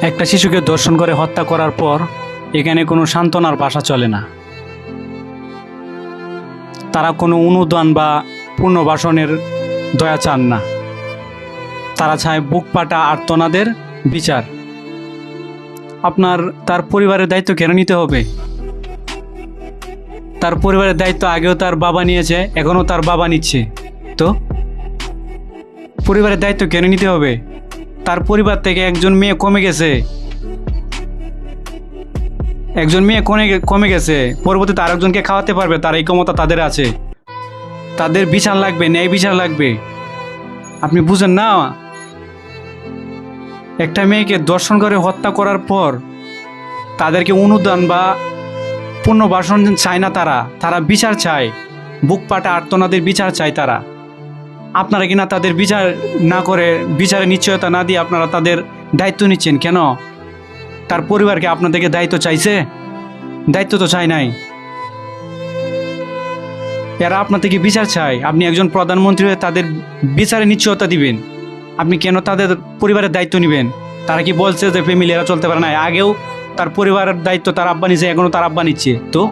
একটা শিশুকে ধর্ষণ করে হত্যা করার পর এখানে কোনো সান্ত্বনার ভাষা চলে না। তারা কোনো অনুদান বা পুনর্বাসনের দয়া চান না। তারা চায় বুক পাটা আর্তনাদের বিচার। আপনার তার পরিবারের দায়িত্ব কেন নিতে হবে? তার পরিবারের দায়িত্ব আগেও তার বাবা নিয়েছে, এখনও তার বাবা নিচ্ছে। তো পরিবারের দায়িত্ব কেন নিতে হবে? তার পরিবার থেকে একজন মেয়ে কমে গেছে, কমে গেছে, পরবর্তীতে আরেকজনকে খাওয়াতে পারবে, তার এই ক্ষমতা তাদের আছে। তাদের বিচার লাগবে, ন্যায় বিচার লাগবে। আপনি বুঝেন না? একটা মেয়েকে ধর্ষণ করে হত্যা করার পর তাদেরকে অনুদান বা পুনর্বাসন চায় না। তারা বিচার চায়, বুক পাটা আর্তনাদের বিচার চায় তারা। আপনারা কিনা তাদের বিচার না করে, বিচারের নিশ্চয়তা না দিয়ে আপনারা তাদের দায়িত্ব নিচ্ছেন কেন? তার পরিবারকে আপনাদেরকে দায়িত্ব চাইছে? দায়িত্ব তো চাই নাই। এরা আপনার থেকে বিচার চায়। আপনি একজন প্রধানমন্ত্রী হয়ে তাদের বিচারের নিশ্চয়তা দিবেন। আপনি কেন তাদের পরিবারের দায়িত্ব নেবেন? তারা কি বলছে যে ফ্যামিলি এরা চলতে পারে না? আগেও তার পরিবারের দায়িত্ব তার আব্বা নিচ্ছে, এখনও তার আব্বা নিচ্ছে। তো